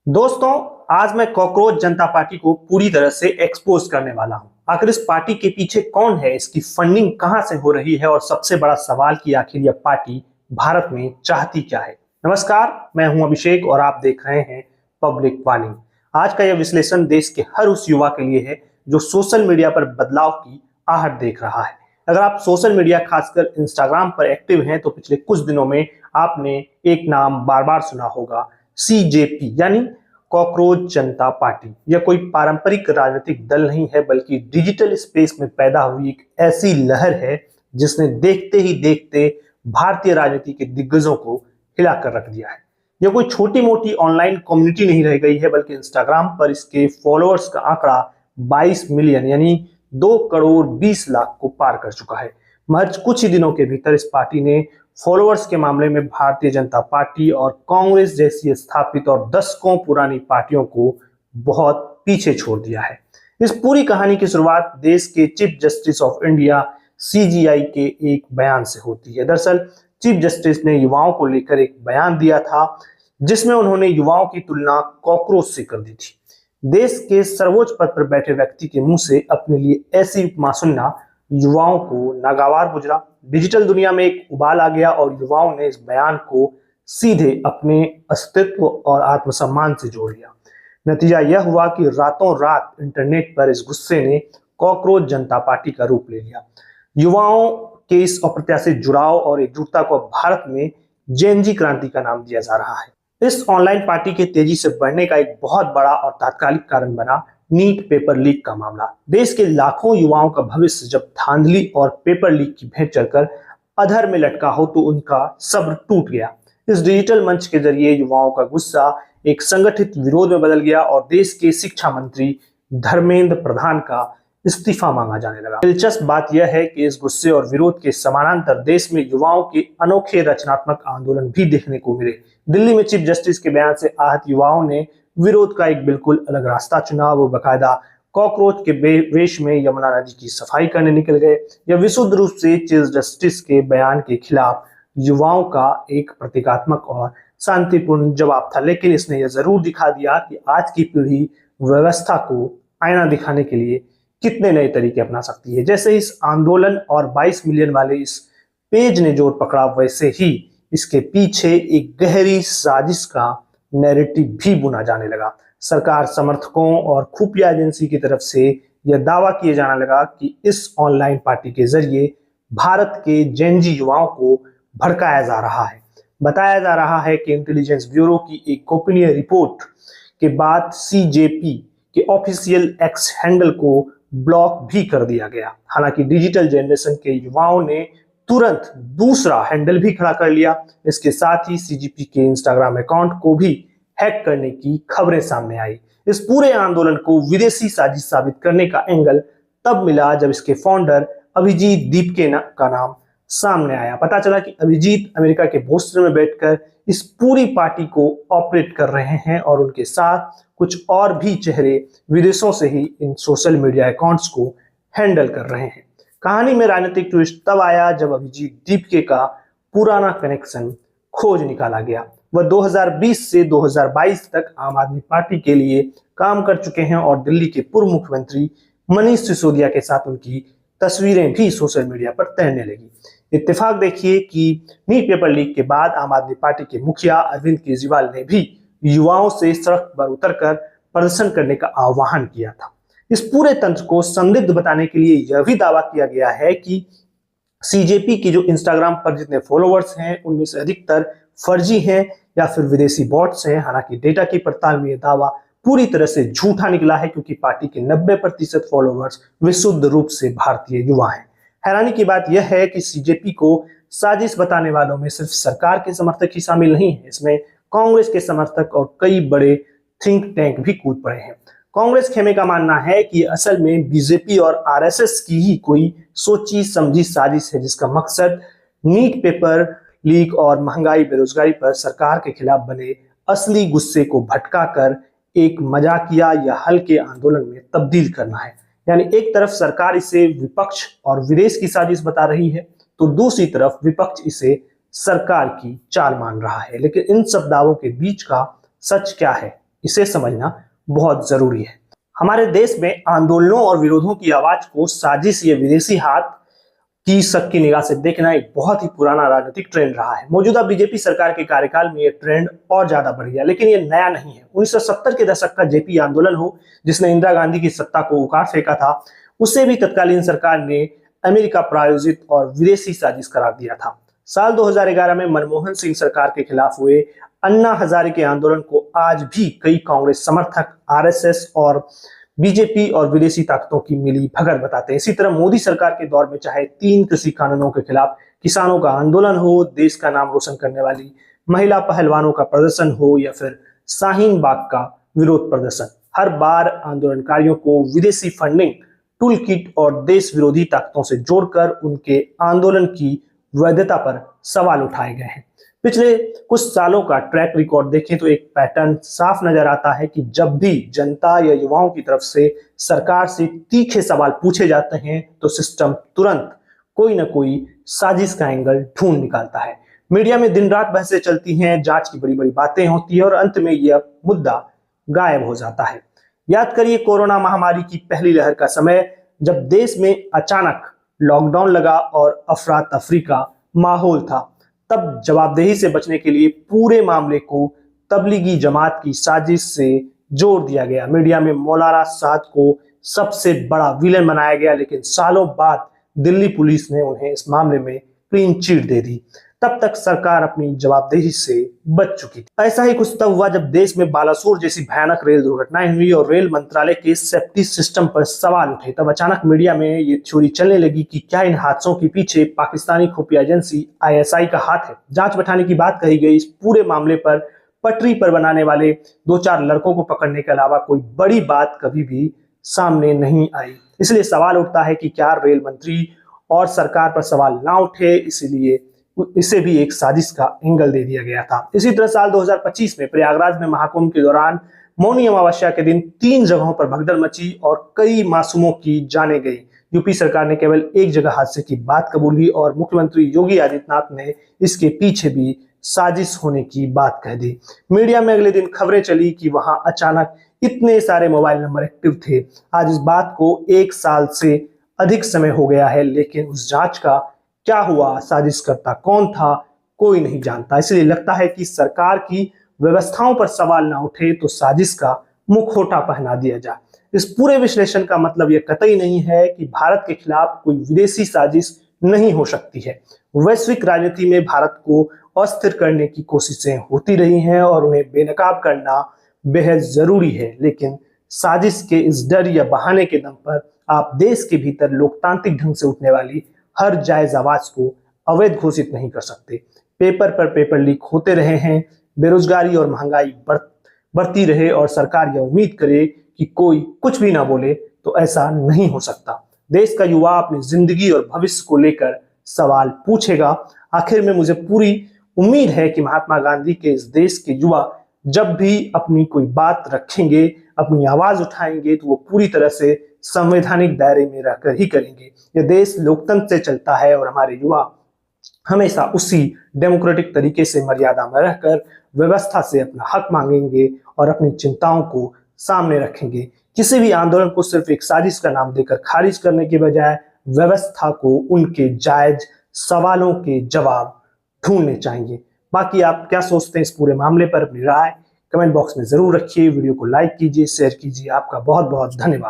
दोस्तों, आज मैं कॉकरोच जनता पार्टी को पूरी तरह से एक्सपोज करने वाला हूं। आखिर इस पार्टी के पीछे कौन है, इसकी फंडिंग कहां से हो रही है और सबसे बड़ा सवाल कि आखिर यह पार्टी भारत में चाहती क्या है। नमस्कार, मैं हूं अभिषेक और आप देख रहे हैं पब्लिक वाणी। आज का यह विश्लेषण देश के हर उस युवा के लिए है जो सोशल मीडिया पर बदलाव की आहट देख रहा है। अगर आप सोशल मीडिया खासकर इंस्टाग्राम पर एक्टिव हैं तो पिछले कुछ दिनों में आपने एक नाम बार बार सुना होगा, सीजेपी यानी कॉकरोच जनता पार्टी। यह कोई पारंपरिक राजनीतिक दल नहीं है बल्कि डिजिटल स्पेस में पैदा हुई एक ऐसी लहर है जिसने देखते ही देखते भारतीय राजनीति के दिग्गजों को हिलाकर रख दिया है। यह कोई छोटी मोटी ऑनलाइन कम्युनिटी नहीं रह गई है बल्कि इंस्टाग्राम पर इसके फॉलोअर्स का आंकड़ा 22 मिलियन यानी 2 करोड़ 20 लाख को पार कर चुका है। महज कुछ ही दिनों के भीतर इस पार्टी ने फॉलोअर्स के मामले में भारतीय जनता पार्टी और कांग्रेस जैसी स्थापित और दशकों पुरानी पार्टियों को बहुत पीछे छोड़ दिया है। इस पूरी कहानी की शुरुआत देश के chief justice of India CGI के एक बयान से होती है। दरअसल चीफ जस्टिस ने युवाओं को लेकर एक बयान दिया था जिसमें उन्होंने युवाओं की तुलना कॉकरोच से कर दी थी। देश के सर्वोच्च पद पर बैठे व्यक्ति के मुंह से अपने लिए ऐसी उपमा सुनना युवाओं को नागवार गुजरा। डिजिटल दुनिया में एक उबाल आ गया और युवाओं ने इस बयान को सीधे अपने अस्तित्व और आत्मसम्मान से जोड़ लिया। नतीजा यह हुआ कि रातों रात इंटरनेट पर इस गुस्से ने कॉकरोच जनता पार्टी का रूप ले लिया। युवाओं के इस अप्रत्याशित जुड़ाव और एकजुटता को भारत में जेनजी क्रांति का नाम दिया जा रहा है। इस ऑनलाइन पार्टी के तेजी से बढ़ने का एक बहुत बड़ा और तात्कालिक कारण बना नीट पेपर लीक का मामला। देश के लाखों युवाओं का भविष्य जब धांधली और पेपर लीक की भेंट चढ़कर अधर में लटका हो तो उनका सब्र टूट गया। इस डिजिटल मंच के जरिए युवाओं का गुस्सा एक संगठित विरोध में बदल गया और देश के शिक्षा मंत्री धर्मेंद्र प्रधान का इस्तीफा मांगा जाने लगा। दिलचस्प बात यह है कि इस गुस्से और विरोध के समानांतर देश में युवाओं के अनोखे रचनात्मक आंदोलन भी देखने को मिले। दिल्ली में चीफ जस्टिस के बयान से आहत युवाओं ने विरोध का एक बिल्कुल अलग रास्ता चुना। वो बाकायदा कॉकरोच के वेश में यमुना नदी की सफाई करने निकल गए। यह विशुद्ध रूप से चीफ जस्टिस के बयान के खिलाफ युवाओं का एक प्रतीकात्मक और शांतिपूर्ण जवाब था, लेकिन इसने यह जरूर दिखा दिया कि आज की पीढ़ी व्यवस्था को आईना दिखाने के लिए कितने नए तरीके अपना सकती है। जैसे इस आंदोलन और 22 मिलियन वाले इस पेज ने जोर पकड़ा, वैसे ही इसके पीछे एक गहरी साजिश का नैरेटिव भी बुना जाने लगा। सरकार, समर्थकों और खुफिया एजेंसी की तरफ से यह दावा किया जाने लगा कि इस ऑनलाइन पार्टी के जरिए भारत के जेनजी युवाओं को भड़काया जा रहा है। बताया जा रहा है कि इंटेलिजेंस ब्यूरो की एक गोपनीय रिपोर्ट के बाद सीजेपी के ऑफिशियल एक्स हैंडल को ब्लॉक भी कर दिया गया। हालांकि डिजिटल जनरेशन के युवाओं ने तुरंत दूसरा हैंडल भी खड़ा कर लिया। इसके साथ ही सीजीपी के इंस्टाग्राम अकाउंट को भी हैक करने की खबरें सामने आई। इस पूरे आंदोलन को विदेशी साजिश साबित करने का एंगल तब मिला जब इसके फाउंडर अभिजीत दीपके का नाम सामने आया। पता चला कि अभिजीत अमेरिका के बोस्टन में बैठकर इस पूरी पार्टी को ऑपरेट कर रहे हैं और उनके साथ कुछ और भी चेहरे विदेशों से ही इन सोशल मीडिया अकाउंट्स को हैंडल कर रहे हैं। कहानी में राजनीतिक ट्विस्ट तब आया जब अभिजीत दीपके का पुराना कनेक्शन खोज निकाला गया। वह 2020 से 2022 तक आम आदमी पार्टी के लिए काम कर चुके हैं और दिल्ली के पूर्व मुख्यमंत्री मनीष सिसोदिया के साथ उनकी तस्वीरें भी सोशल मीडिया पर तैरने लगी। इत्तेफाक देखिए कि नीट पेपर लीक के बाद आम आदमी पार्टी के मुखिया अरविंद केजरीवाल ने भी युवाओं से सड़क पर उतरकर प्रदर्शन करने का आह्वान किया था। इस पूरे तंत्र को संदिग्ध बताने के लिए यह भी दावा किया गया है कि सीजेपी की जो इंस्टाग्राम पर जितने फॉलोअर्स हैं उनमें से अधिकतर फर्जी हैं या फिर विदेशी बॉट्स हैं। हालांकि डेटा की पड़ताल में यह दावा पूरी तरह से झूठा निकला है क्योंकि पार्टी के 90% फॉलोअर्स विशुद्ध रूप से भारतीय युवा हैं। हैरानी की बात यह है कि सीजेपी को साजिश बताने वालों में सिर्फ सरकार के समर्थक ही शामिल नहीं है, इसमें कांग्रेस के समर्थक और कई बड़े थिंक टैंक भी कूद पड़े हैं। कांग्रेस खेमे का मानना है कि असल में बीजेपी और आरएसएस की ही कोई सोची समझी साजिश है जिसका मकसद नीट पेपर लीक और महंगाई बेरोजगारी पर सरकार के खिलाफ बने असली गुस्से को भटकाकर एक मजाकिया या हल्के आंदोलन में तब्दील करना है। यानी एक तरफ सरकार इसे विपक्ष और विदेश की साजिश बता रही है तो दूसरी तरफ विपक्ष इसे सरकार की चाल मान रहा है। लेकिन इन सब दावों के बीच का सच क्या है, इसे समझना बहुत जरूरी है। हमारे देश में आंदोलनों और विरोधों की आवाज को साजिश या विदेशी हाथ की सबकी निगाह से देखना एक बहुत ही पुराना राजनीतिक ट्रेंड रहा है। मौजूदा बीजेपी सरकार के कार्यकाल में यह ट्रेंड और ज्यादा बढ़ गया, लेकिन यह नया नहीं है। 1970 के दशक का जेपी आंदोलन हो, जिसने इंदिरा गांधी की सत्ता को उखाड़ फेंका था, उसे भी तत्कालीन सरकार ने अमेरिका प्रायोजित और विदेशी साजिश करार दिया था। साल 2011 में मनमोहन सिंह सरकार के खिलाफ हुए अन्ना हजारे के आंदोलन को आज भी कई कांग्रेस समर्थक, आरएसएस और बीजेपी और विदेशी ताकतों की मिली भगत बताते हैं। इसी तरह मोदी सरकार के दौर में चाहे 3 कृषि कानूनों के खिलाफ किसानों का आंदोलन हो, देश का नाम रोशन करने वाली महिला पहलवानों का प्रदर्शन हो या फिर शाहीन बाग का विरोध प्रदर्शन, हर बार आंदोलनकारियों को विदेशी फंडिंग, टूल किट और देश विरोधी ताकतों से जोड़कर उनके आंदोलन की वैधता पर सवाल उठाए गए हैं। पिछले कुछ सालों का ट्रैक रिकॉर्ड देखें तो एक पैटर्न साफ नजर आता है कि जब भी जनता या युवाओं की तरफ से सरकार से तीखे सवाल पूछे जाते हैं तो सिस्टम तुरंत कोई ना कोई साजिश का एंगल ढूंढ निकालता है। मीडिया में दिन रात बहसें चलती हैं, जांच की बड़ी बड़ी बातें होती है और अंत में यह मुद्दा गायब हो जाता है। याद करिए कोरोना महामारी की पहली लहर का समय, जब देश में अचानक लॉकडाउन लगा और अफरा तफरी का माहौल था। तब जवाबदेही से बचने के लिए पूरे मामले को तबलीगी जमात की साजिश से जोड़ दिया गया। मीडिया में मौलाना साद को सबसे बड़ा विलेन बनाया गया, लेकिन सालों बाद दिल्ली पुलिस ने उन्हें इस मामले में क्लीन चिट दे दी। तब तक सरकार अपनी जवाबदेही से बच चुकी थी। ऐसा ही कुछ तब हुआ जब देश में बालासोर जैसी भयानक रेल दुर्घटनाएं हुई और रेल मंत्रालय के सेफ्टी सिस्टम पर सवाल उठे। तब अचानक मीडिया में ये थ्योरी चलने लगी कि क्या इन हादसों के पीछे पाकिस्तानी खुफिया एजेंसी आईएसआई का हाथ है। जांच बैठाने की बात कही गई। इस पूरे मामले पर पटरी पर बनाने वाले 2-4 लड़कों को पकड़ने के अलावा कोई बड़ी बात कभी भी सामने नहीं आई। इसलिए सवाल उठता है कि क्या रेल मंत्री और सरकार पर सवाल ना उठे, इसीलिए इसे भी एक साजिश का एंगल दे दिया गया था। इसी तरह साल 2025 में प्रयागराज में महाकुंभ के दौरान मौनी अमावस्या के दिन 3 जगहों पर भगदड़ मची और कई मासूमों की जानें गई। यूपी सरकार ने केवल एक जगह हादसे की बात कबूली और मुख्यमंत्री योगी आदित्यनाथ ने इसके पीछे भी साजिश होने की बात कह दी। मीडिया में अगले दिन खबरें चली कि वहां अचानक इतने सारे मोबाइल नंबर एक्टिव थे। आज इस बात को 1 साल से अधिक समय हो गया है, लेकिन उस जांच का क्या हुआ, साजिश करता कौन था, कोई नहीं जानता। इसलिए लगता है कि सरकार की व्यवस्थाओं पर सवाल ना उठे तो साजिश का मुखौटा पहना दिया जाए। इस पूरे विश्लेषण का मतलब यह कतई नहीं है कि भारत के खिलाफ कोई विदेशी साजिश नहीं हो सकती है। वैश्विक राजनीति में भारत को अस्थिर करने की कोशिशें होती रही हैं और उन्हें बेनकाब करना बेहद जरूरी है, लेकिन साजिश के इस डर या बहाने के दम पर आप देश के भीतर लोकतांत्रिक ढंग से उठने वाली हर जायज आवाज को अवैध घोषित नहीं कर सकते। पेपर पर पेपर लीक होते रहे हैं, बेरोजगारी और महंगाई बढ़ती रहे और सरकार यह उम्मीद करे कि कोई कुछ भी ना बोले, तो ऐसा नहीं हो सकता। देश का युवा अपनी जिंदगी और भविष्य को लेकर सवाल पूछेगा। आखिर में मुझे पूरी उम्मीद है कि महात्मा गांधी के इस देश के युवा जब भी अपनी कोई बात रखेंगे, अपनी आवाज उठाएंगे, तो वो पूरी तरह से संवैधानिक दायरे में रहकर ही करेंगे। यह देश लोकतंत्र से चलता है और हमारे युवा हमेशा उसी डेमोक्रेटिक तरीके से मर्यादा में रहकर व्यवस्था से अपना हक मांगेंगे और अपनी चिंताओं को सामने रखेंगे। किसी भी आंदोलन को सिर्फ एक साजिश का नाम देकर खारिज करने के बजाय व्यवस्था को उनके जायज सवालों के जवाब ढूंढने चाहिए। बाकी आप क्या सोचते हैं इस पूरे मामले पर, अपनी राय कमेंट बॉक्स में जरूर रखिए। वीडियो को लाइक कीजिए, शेयर कीजिए। आपका बहुत बहुत धन्यवाद।